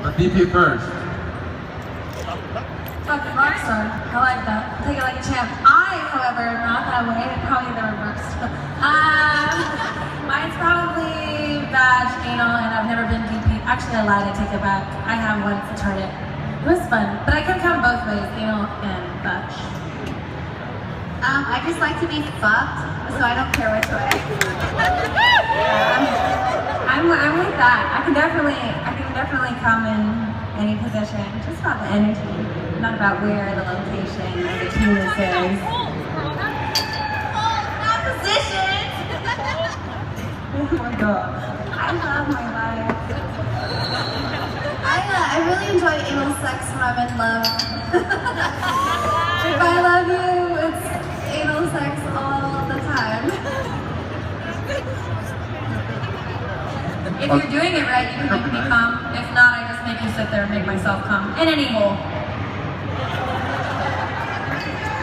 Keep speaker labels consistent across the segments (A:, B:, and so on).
A: But DP first.
B: Fucking rockstar. I like that. Take it like a champ. I, however, am not that way. Probably the reverse. Mine's probably vag, anal, and I've never been DP. Actually, I lied. I take it back. I have once tried it. It was fun, but I can count both ways, anal and vag.
C: I just like to be fucked, so I don't care which way.
B: I'm like that. I can definitely come in any position. Just about the energy, not about where the location of the penis is.
C: Not positions!
B: Oh my god. I love my life.
C: I really enjoy anal sex when I'm in love.
B: If I love you, it's
C: Anal sex all the time.
B: if you're doing it right, you can make me come. If not, I just make you sit there and make myself come in any hole.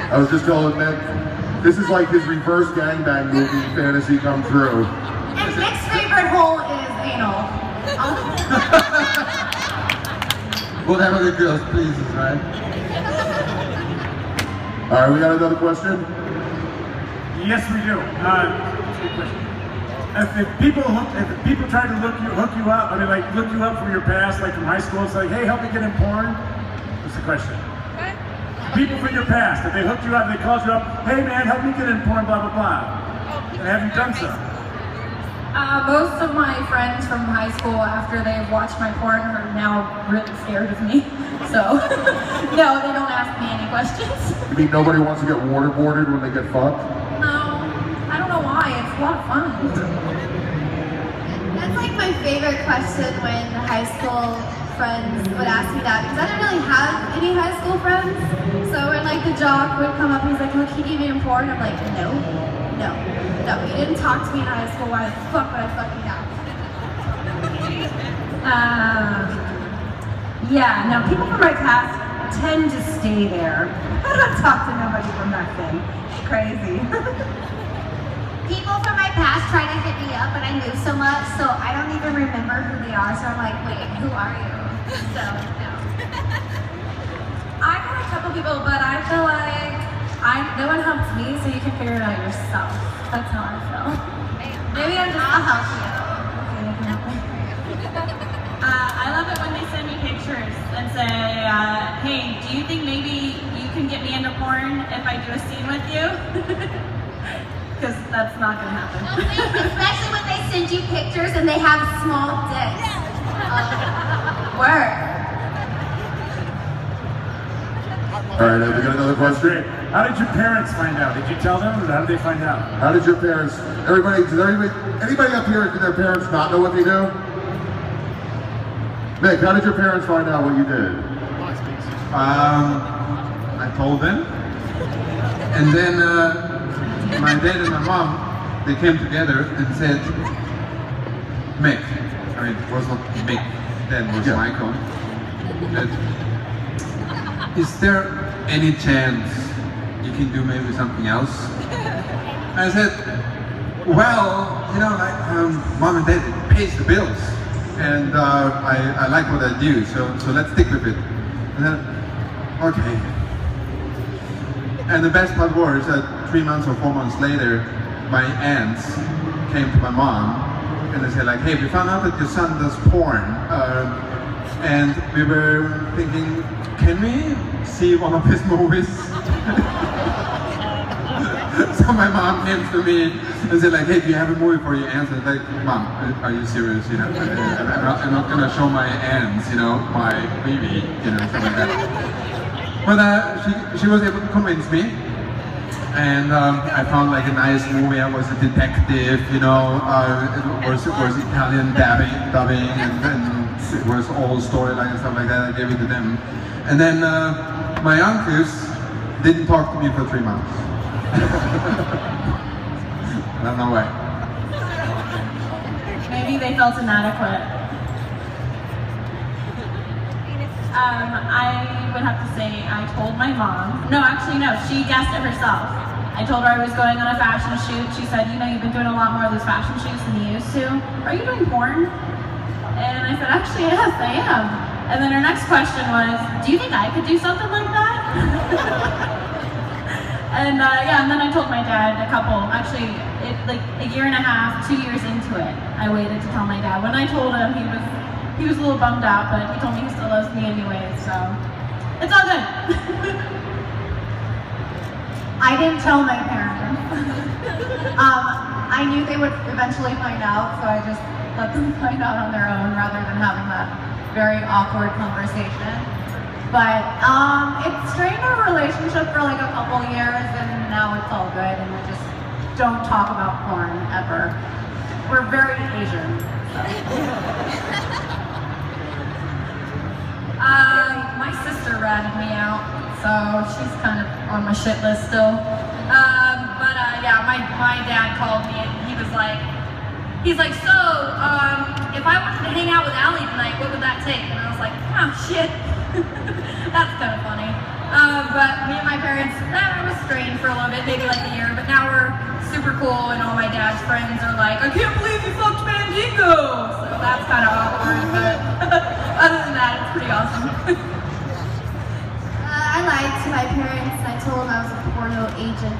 D: I was just telling Nick, this is like his reverse gangbang movie fantasy come true.
C: And Nick's favorite hole is anal.
A: Whatever the girls pleases, right?
D: All right, we got another question?
E: Yes, we do. That's a good question. If people try to hook you up, I mean, like look you up from your past, like from high school, it's like, hey, help me get in porn. What's the question? People from your past, if they hooked you up, they called you up, hey man, help me get in porn, blah blah blah. And have you done so?
B: Most of my friends from high school, after they've watched my porn, are now really scared of me. So, no, they don't ask me any questions.
D: You mean nobody wants to get waterboarded when they get fucked?
B: No, I don't know why. It's a lot of fun.
C: That's like my favorite question when high school friends would ask me that, because I didn't really have any high school friends. So when like the jock would come up, he's like, "Look, can you give me in porn?" I'm like, no, you didn't talk to me in high school. Why the fuck would I fuck you now?
B: Yeah, no, people from my past tend to stay there. I don't talk to nobody from back then. It's crazy.
C: People from my past try to hit me up, but I move so much, so I don't even remember who they are. So I'm like, wait, who are you? So, no.
B: I got a couple people, but I feel like no one helps me, so you can figure it out yourself. That's how I feel. Maybe I'll help you. Okay, you can help me.
F: I love it when they send me pictures and say, hey, do you think maybe you can get me into porn if I do a scene with you?
B: Because that's not going to happen.
C: Especially when they send you pictures and they have small dicks. Word.
D: All right, have we got another question?
E: How did your parents find out? Did you tell them, or how did they find out?
D: How did your parents, anybody up here, did their parents not know what they do? Nick, how did your parents find out what you did?
A: I told them. And then my dad and my mom, they came together and said, Mick, I mean, it was not Mick, then was Michael. Is there any chance you can do maybe something else? I said, well, you know, like, mom and dad, it pays the bills. And I like what I do, so let's stick with it. And then, okay. And the best part was that 3 months or 4 months later, my aunts came to my mom and they said like, hey, we found out that your son does porn. And we were thinking, can we see one of his movies? So my mom came to me and said like, hey, do you have a movie for your aunts? And I was like, Mom, are you serious? You know, I'm not gonna show my aunts, you know, my baby, you know, something like that. But she was able to convince me. And I found like a nice movie. I was a detective, you know, it was Italian dubbing and it was all storyline and stuff like that. I gave it to them. And then my uncles didn't talk to me for 3 months. I don't know why.
F: Maybe they felt inadequate. I would have to say I told my mom. No, actually no, she guessed it herself. I told her I was going on a fashion shoot. She said, you know, you've been doing a lot more of those fashion shoots than you used to. Are you doing porn? And I said, actually, yes, I am. And then her next question was, do you think I could do something like that? And yeah, and then I told my dad actually, like a year and a half, 2 years into it, I waited to tell my dad. When I told him, he was a little bummed out, but he told me he still loves me anyway, so it's all good.
C: I didn't tell my parents. I knew they would eventually find out, so I just let them find out on their own rather than having that very awkward conversation. But it strained our relationship for like a couple years, and now it's all good, and we just don't talk about porn ever. We're very Asian. So.
B: My sister ratted me out, so she's kind of on my shit list still. Yeah, my dad called me and he's like, so, if I wanted to hang out with Allie tonight, what would that take? And I was like, oh shit, that's kind of funny. But me and my parents, that was strained for a little bit, maybe like a year, but now we're super cool and all my dad's friends are like, I can't believe you fucked Mandingo! So that's kind of awkward, but other than that, it's pretty awesome.
C: I lied to my parents and I told them I was a porno agent.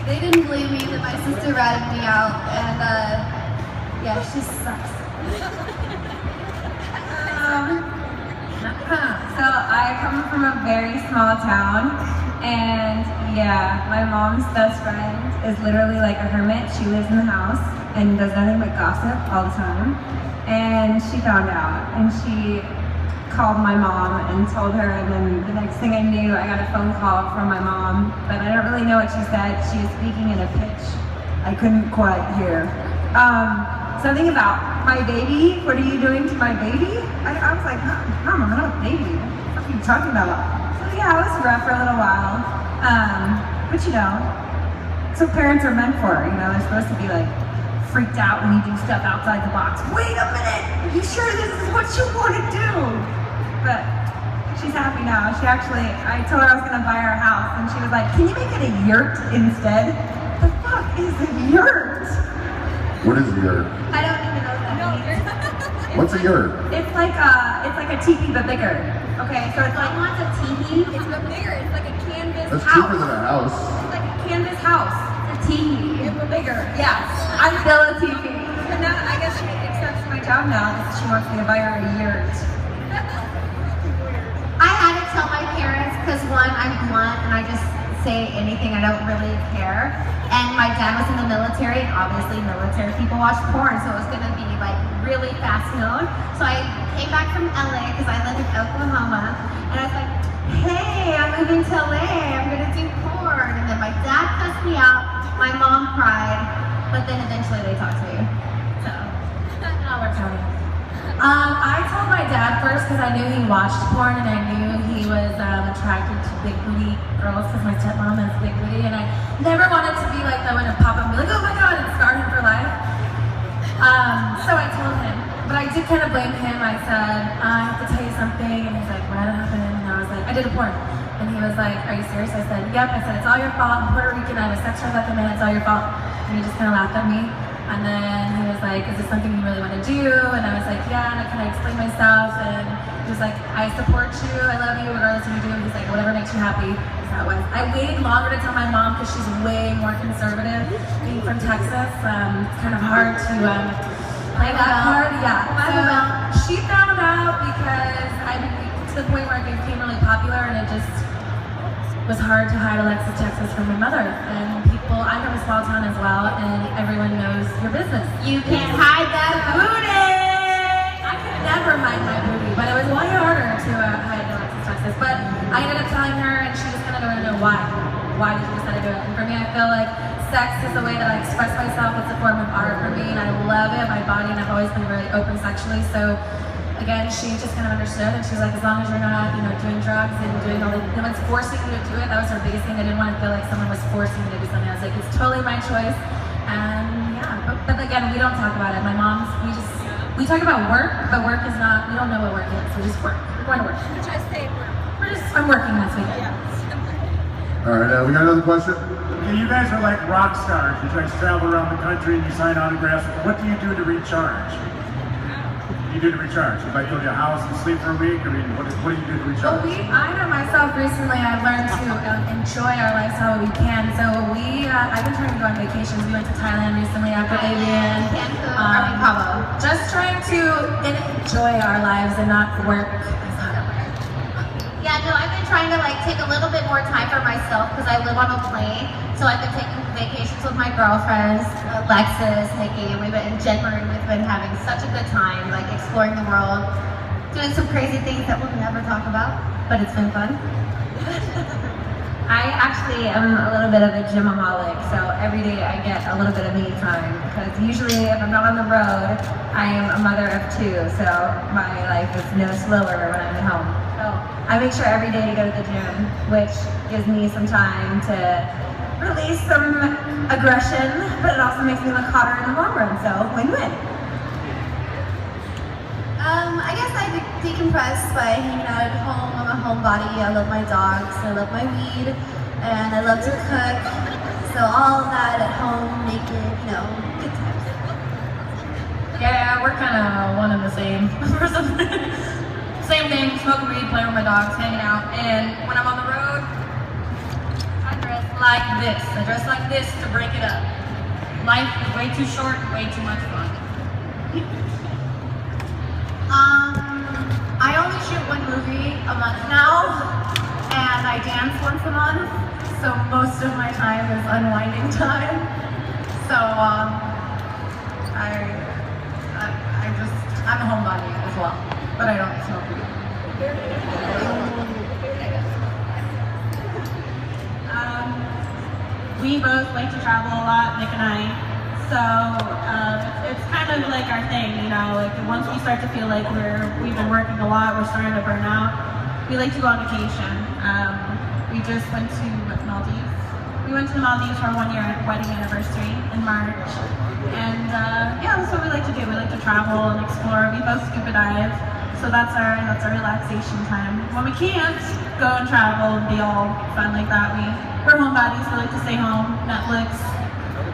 C: They didn't believe me that my sister ratted me out, and yeah, she sucks.
G: So I come from a very small town, and yeah, my mom's best friend is literally like a hermit. She lives in the house and does nothing but gossip all the time. And she found out, and she called my mom and told her, and then the next thing I knew, I got a phone call from my mom, but I don't really know what she said. She was speaking in a pitch I couldn't quite hear. Something about my baby. What are you doing to my baby? I was like, Mom, I'm not a baby. What are you talking about? So yeah, it was rough for a little while. But you know, that's what parents are meant for. You know, they're supposed to be like freaked out when you do stuff outside the box. Wait a minute, are you sure this is what you want to do? But she's happy now. She actually, I told her I was gonna buy her a house, and she was like, can you make it a yurt instead? The fuck is a yurt?
D: What is a yurt?
C: I don't even know what that means.
D: What's a yurt?
G: It's like a teepee but bigger. Okay, so it's like
C: What's a teepee?
G: it's but bigger. It's like a canvas
D: That's
G: house.
D: cheaper than a house.
G: It's like a canvas house.
C: A teepee.
G: It's but bigger. Yes, I'm still a teepee. But now I guess she accepts my job now because she wants me to buy her a yurt.
C: I had to tell my parents because one, I'm blunt and I just say anything. I don't really care. And my dad was in the military, and obviously military people watch porn, so it was gonna be like really fast known. So I came back from LA because I live in Oklahoma, and I was like, hey, I'm moving to LA, I'm gonna do porn. And then my dad cussed me out, my mom cried, but then eventually they talked to me. So
B: It all worked out. I told my dad first because I knew he watched porn and I knew he was attracted to big booty girls because my stepmom is big booty, and I never wanted to be like the one to pop up and be like, oh my god, and scar him for life. So I told him, but I did kind of blame him. I said, I have to tell you something, and he's like, what happened? And I was like, I did a porn. And he was like, are you serious? I said, yep. I said, it's all your fault. I'm Puerto Rican, I was sex trafficked like a man, it's all your fault. And he just kind of laughed at me. And then he was like, is this something you really want to do? And I was like, yeah, and I kind of explained myself, and he was like, I support you, I love you, regardless of what you do. He's like, whatever makes you happy. So that was. I waited longer to tell my mom because she's way more conservative. Being from Texas, it's kind of hard to play that card. Yeah. So she found out because to the point where it became really popular, and it just was hard to hide Alexis, Texas from my mother. And people, I'm from a small town as well, and everyone knows your business.
C: you can't hide that booty.
B: I could never hide my booty, but it was way harder to hide Alexis, Texas. But I ended up telling her, and she just kind of wanted to know why. Why did you decide to do it? And for me, I feel like sex is the way that I express myself. It's a form of art for me, and I love it, my body, and I've always been really open sexually. So again, she just kind of understood, and she was like, as long as you're not, doing drugs and doing all the, no one's forcing you to do it. That was her biggest thing. I didn't want to feel like someone was forcing me to do something. I was like, it's totally my choice. And yeah, but again, we don't talk about it. My mom's, we talk about work, but work is not, we don't know what work is. We just work. We're going to work. I'm working this weekend.
D: All right, we got another question?
E: Okay, you guys are like rock stars. You guys travel around the country and you sign autographs. What do you do to recharge? you do to recharge? If I go to your house and sleep for a week, I mean, what do you do to recharge?
B: I know myself recently, I've learned to enjoy our lifestyle when we can. So I've been trying to go on vacations. We went to Thailand recently after Avian.
C: Cabo.
B: Just trying to enjoy our lives and not work.
C: Yeah, no, I've been trying to like take a little bit more time for myself because I live on a plane. So I've been taking vacations with my girlfriends, Alexis, Nikki, and Jennifer, and we've been having such a good time, like exploring the world, doing some crazy things that we'll never talk about, but it's been fun.
G: I actually am a little bit of a gymaholic, so every day I get a little bit of me time, because usually if I'm not on the road, I am a mother of 2, so my life is no slower when I'm at home. So I make sure every day to go to the gym, which gives me some time to release some aggression, but it also makes me look hotter in the long run, so win-win.
C: I guess I decompress by hanging out at home. I'm a homebody. I love my dogs, I love my weed, and I love to cook. So all of that at home, naked, you know, good times.
F: Yeah, we're kind of one and the same. Same thing, smoking weed, playing with my dogs, hanging out. And when I'm on the road, I dress like this. I dress like this to break it up. Life is way too short, way too much fun.
B: I only shoot 1 movie a month now, and I dance once a month, so most of my time is unwinding time. So I'm a homebody as well, but I don't smoke weed.
F: We both like to travel a lot, Nick and I. So it's kind of like our thing, you know, like once we start to feel like we've been working a lot, we're starting to burn out, we like to go on vacation. We just went to Maldives. We went to the Maldives for our 1-year wedding anniversary in March. And yeah, that's what we like to do. We like to travel and explore. We both scuba dive. So that's our relaxation time. When we can't go and travel and be all fun like that, we're homebodies. We like to stay home, Netflix,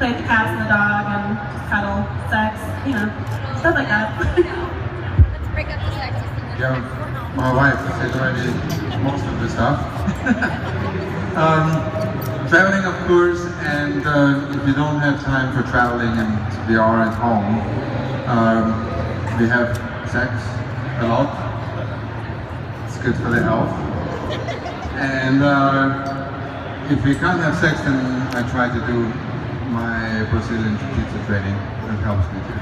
F: play with the cats and the dog, and just cuddle, sex, you know, stuff like that.
A: Yeah, my wife said already most of the stuff. Traveling, of course, and if you don't have time for traveling and we are at home, we have sex a lot. It's good for the health. And if we can't have sex, then I try to do my Brazilian Jiu-Jitsu training. That helps me too.